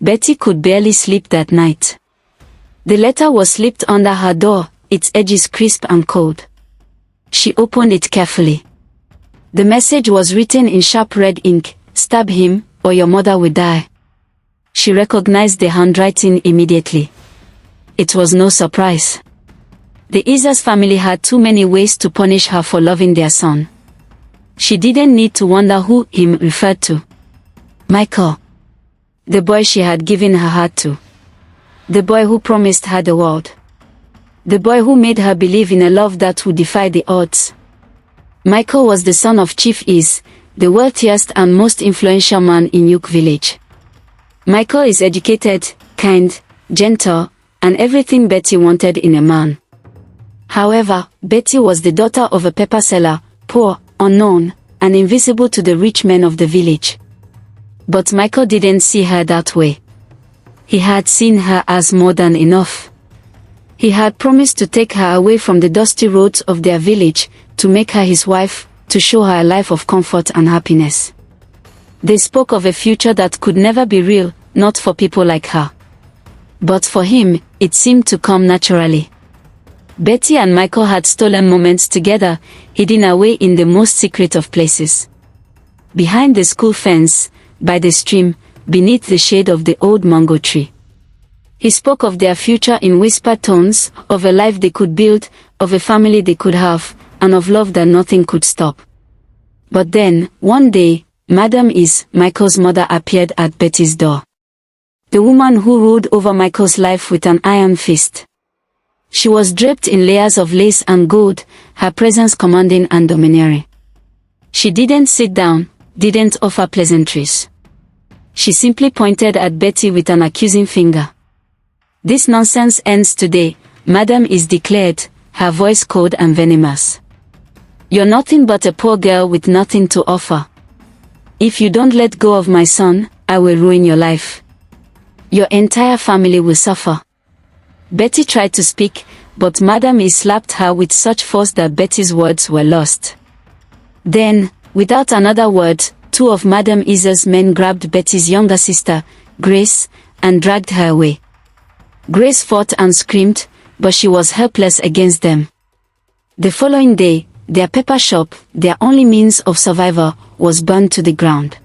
Betty could barely sleep that night. The letter was slipped under her door, its edges crisp and cold. She opened it carefully. The message was written in sharp red ink: "Stab him, or your mother will die." She recognized the handwriting immediately. It was no surprise. The Isas family had too many ways to punish her for loving their son. She didn't need to wonder who him referred to. Michael. The boy she had given her heart to. The boy who promised her the world. The boy who made her believe in a love that would defy the odds. Michael was the son of Chief Is, the wealthiest and most influential man in Uke village. Michael is educated, kind, gentle, and everything Betty wanted in a man. However, Betty was the daughter of a pepper seller, poor, unknown, and invisible to the rich men of the village. But Michael didn't see her that way. He had seen her as more than enough. He had promised to take her away from the dusty roads of their village, to make her his wife, to show her a life of comfort and happiness. They spoke of a future that could never be real, not for people like her. But for him, it seemed to come naturally. Betty and Michael had stolen moments together, hidden away in the most secret of places. Behind the school fence, by the stream, beneath the shade of the old mango tree. He spoke of their future in whispered tones, of a life they could build, of a family they could have, and of love that nothing could stop. But then, one day, Madame Is, Michael's mother, appeared at Betty's door. The woman who ruled over Michael's life with an iron fist. She was draped in layers of lace and gold, her presence commanding and domineering. She didn't sit down, didn't offer pleasantries. She simply pointed at Betty with an accusing finger. "This nonsense ends today," Madame Is declared, her voice cold and venomous. "You're nothing but a poor girl with nothing to offer. If you don't let go of my son, I will ruin your life. Your entire family will suffer." Betty tried to speak, but Madame Is slapped her with such force that Betty's words were lost. Then, without another word, two of Madame Is's men grabbed Betty's younger sister, Grace, and dragged her away. Grace fought and screamed, but she was helpless against them. The following day, their pepper shop, their only means of survival, was burned to the ground.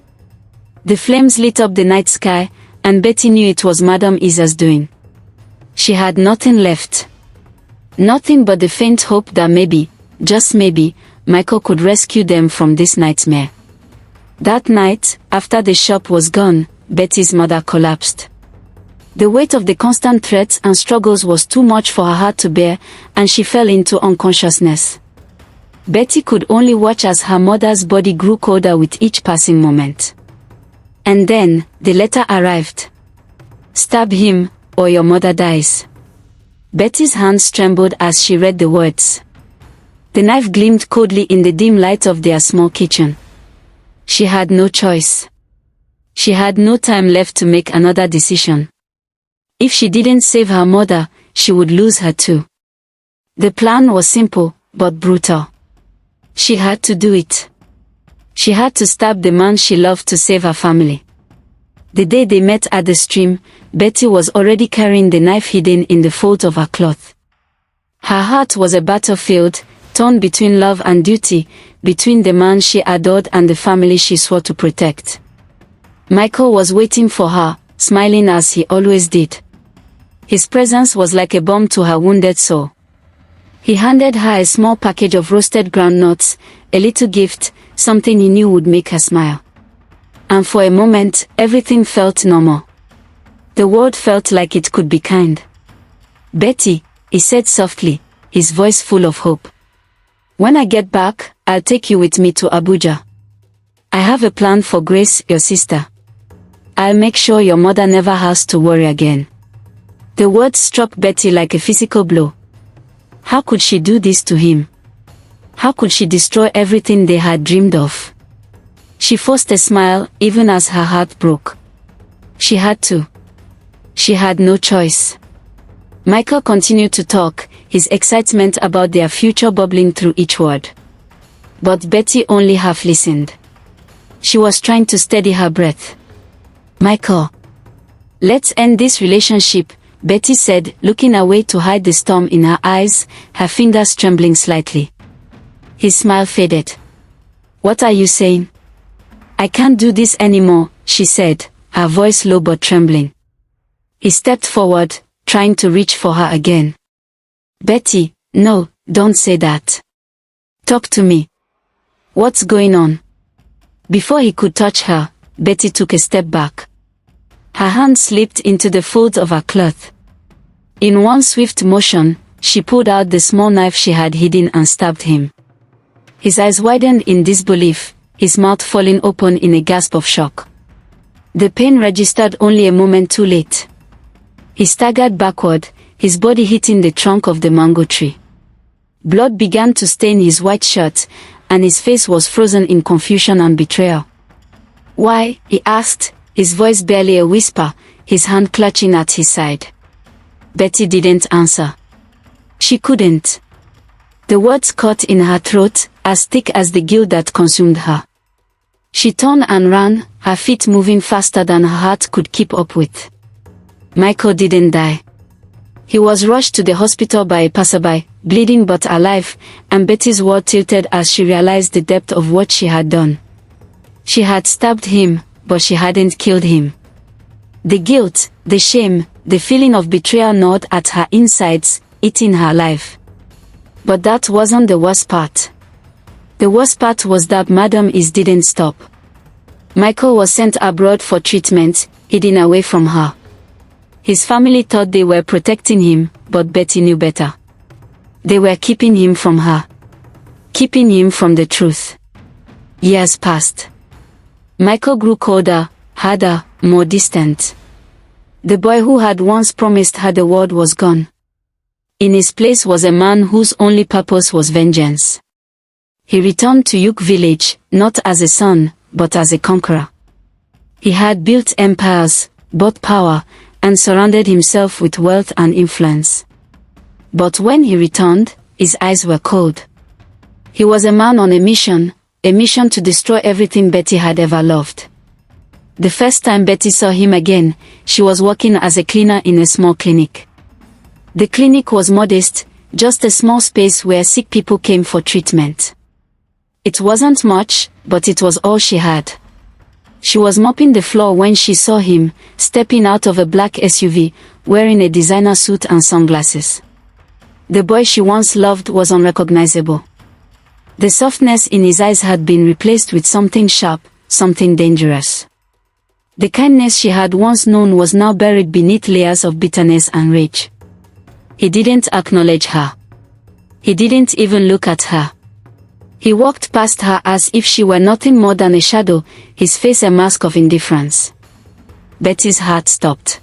The flames lit up the night sky, and Betty knew it was Madame Isa's doing. She had nothing left. Nothing but the faint hope that maybe, just maybe, Michael could rescue them from this nightmare. That night, after the shop was gone, Betty's mother collapsed. The weight of the constant threats and struggles was too much for her heart to bear, and she fell into unconsciousness. Betty could only watch as her mother's body grew colder with each passing moment. And then, the letter arrived. "Stab him, or your mother dies." Betty's hands trembled as she read the words. The knife gleamed coldly in the dim light of their small kitchen. She had no choice. She had no time left to make another decision. If she didn't save her mother, she would lose her too. The plan was simple, but brutal. She had to do it. She had to stab the man she loved to save her family. The day they met at the stream, Betty was already carrying the knife hidden in the folds of her cloth. Her heart was a battlefield, torn between love and duty, between the man she adored and the family she swore to protect. Michael was waiting for her, smiling as he always did. His presence was like a balm to her wounded soul. He handed her a small package of roasted groundnuts, a little gift, something he knew would make her smile. And for a moment, everything felt normal. The world felt like it could be kind. "Betty," he said softly, his voice full of hope. "When I get back, I'll take you with me to Abuja. I have a plan for Grace, your sister. I'll make sure your mother never has to worry again." The words struck Betty like a physical blow. How could she do this to him? How could she destroy everything they had dreamed of? She forced a smile, even as her heart broke. She had to. She had no choice. Michael continued to talk, his excitement about their future bubbling through each word. But Betty only half listened. She was trying to steady her breath. "Michael, Let's end this relationship, Betty said, looking away to hide the storm in her eyes, her fingers trembling slightly. His smile faded. What are you saying? I can't do this anymore, she said, her voice low but trembling. He stepped forward, trying to reach for her again. Betty, no, don't say that. Talk to me. What's going on? Before he could touch her, Betty took a step back. Her hand slipped into the folds of her cloth. In one swift motion, she pulled out the small knife she had hidden and stabbed him. His eyes widened in disbelief, his mouth falling open in a gasp of shock. The pain registered only a moment too late. He staggered backward, his body hitting the trunk of the mango tree. Blood began to stain his white shirt, and his face was frozen in confusion and betrayal. Why? He asked, his voice barely a whisper, his hand clutching at his side. Betty didn't answer. She couldn't. The words caught in her throat, as thick as the guilt that consumed her. She turned and ran, her feet moving faster than her heart could keep up with. Michael didn't die. He was rushed to the hospital by a passerby, bleeding but alive, and Betty's world tilted as she realized the depth of what she had done. She had stabbed him, but she hadn't killed him. The guilt, the shame, the feeling of betrayal gnawed at her insides, eating her life. But that wasn't the worst part. The worst part was that Madam Is didn't stop. Michael was sent abroad for treatment, hidden away from her. His family thought they were protecting him, but Betty knew better. They were keeping him from her. Keeping him from the truth. Years passed. Michael grew colder, harder, more distant. The boy who had once promised her the world was gone. In his place was a man whose only purpose was vengeance. He returned to Yook village, not as a son, but as a conqueror. He had built empires, bought power, and surrounded himself with wealth and influence. But when he returned, his eyes were cold. He was a man on a mission to destroy everything Betty had ever loved. The first time Betty saw him again, she was working as a cleaner in a small clinic. The clinic was modest, just a small space where sick people came for treatment. It wasn't much, but it was all she had. She was mopping the floor when she saw him, stepping out of a black SUV, wearing a designer suit and sunglasses. The boy she once loved was unrecognizable. The softness in his eyes had been replaced with something sharp, something dangerous. The kindness she had once known was now buried beneath layers of bitterness and rage. He didn't acknowledge her. He didn't even look at her. He walked past her as if she were nothing more than a shadow, his face a mask of indifference. Betty's heart stopped.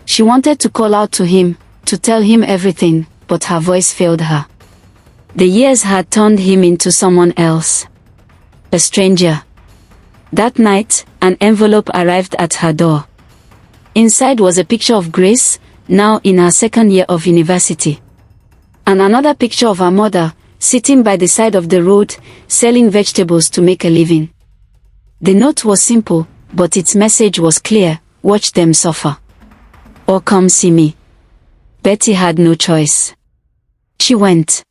She wanted to call out to him, to tell him everything, but her voice failed her. The years had turned him into someone else. A stranger. That night, an envelope arrived at her door. Inside was a picture of Grace, now in her second year of university. And another picture of her mother, sitting by the side of the road, selling vegetables to make a living. The note was simple, but its message was clear: watch them suffer. Or come see me. Betty had no choice. She went.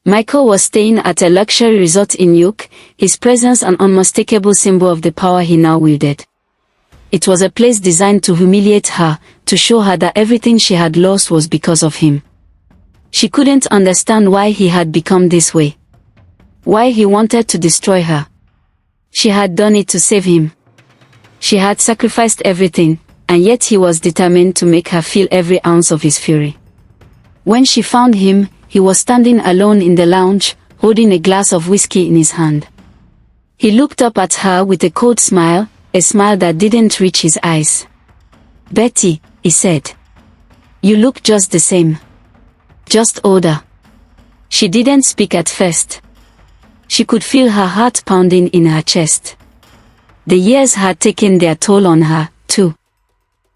Michael was staying at a luxury resort in Yook, his presence an unmistakable symbol of the power he now wielded. It was a place designed to humiliate her, to show her that everything she had lost was because of him. She couldn't understand why he had become this way. Why he wanted to destroy her. She had done it to save him. She had sacrificed everything, and yet he was determined to make her feel every ounce of his fury. When she found him, he was standing alone in the lounge, holding a glass of whiskey in his hand. He looked up at her with a cold smile, a smile that didn't reach his eyes. "Betty," he said. "You look just the same. Just older." She didn't speak at first. She could feel her heart pounding in her chest. The years had taken their toll on her, too.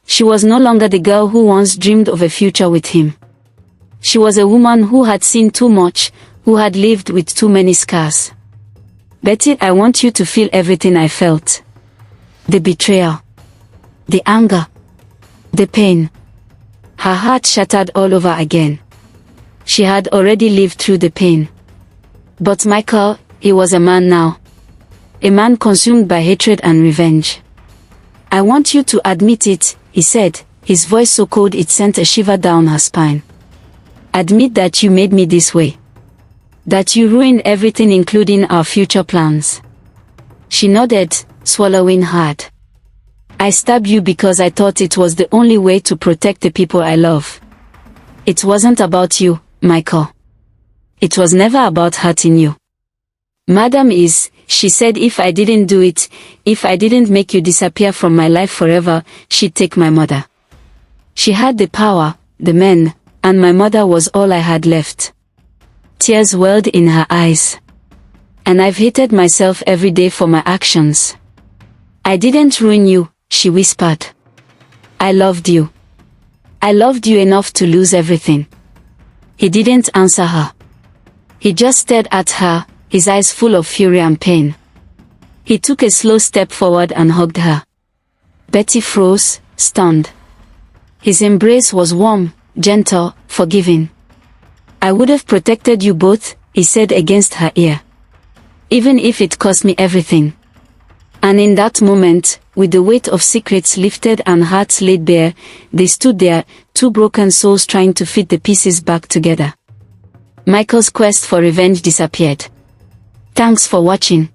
She was no longer the girl who once dreamed of a future with him. She was a woman who had seen too much, who had lived with too many scars. "Betty, I want you to feel everything I felt. The betrayal. The anger. The pain. Her heart shattered all over again. She had already lived through the pain. But Michael, he was a man now. A man consumed by hatred and revenge. I want you to admit it, he said, his voice so cold it sent a shiver down her spine. Admit that you made me this way. That you ruined everything including our future plans. She nodded, swallowing hard. I stabbed you because I thought it was the only way to protect the people I love. It wasn't about you, Michael. It was never about hurting you. Madam is, she said, if I didn't do it, if I didn't make you disappear from my life forever, she'd take my mother. She had the power, the men, and my mother was all I had left. Tears welled in her eyes. And I've hated myself every day for my actions. I didn't ruin you, she whispered. I loved you. I loved you enough to lose everything. He didn't answer her. He just stared at her, his eyes full of fury and pain. He took a slow step forward and hugged her. Betty froze, stunned. His embrace was warm, gentle, forgiving. I would have protected you both, he said against her ear. Even if it cost me everything. And in that moment, with the weight of secrets lifted and hearts laid bare, they stood there, two broken souls trying to fit the pieces back together. Michael's quest for revenge disappeared. Thanks for watching.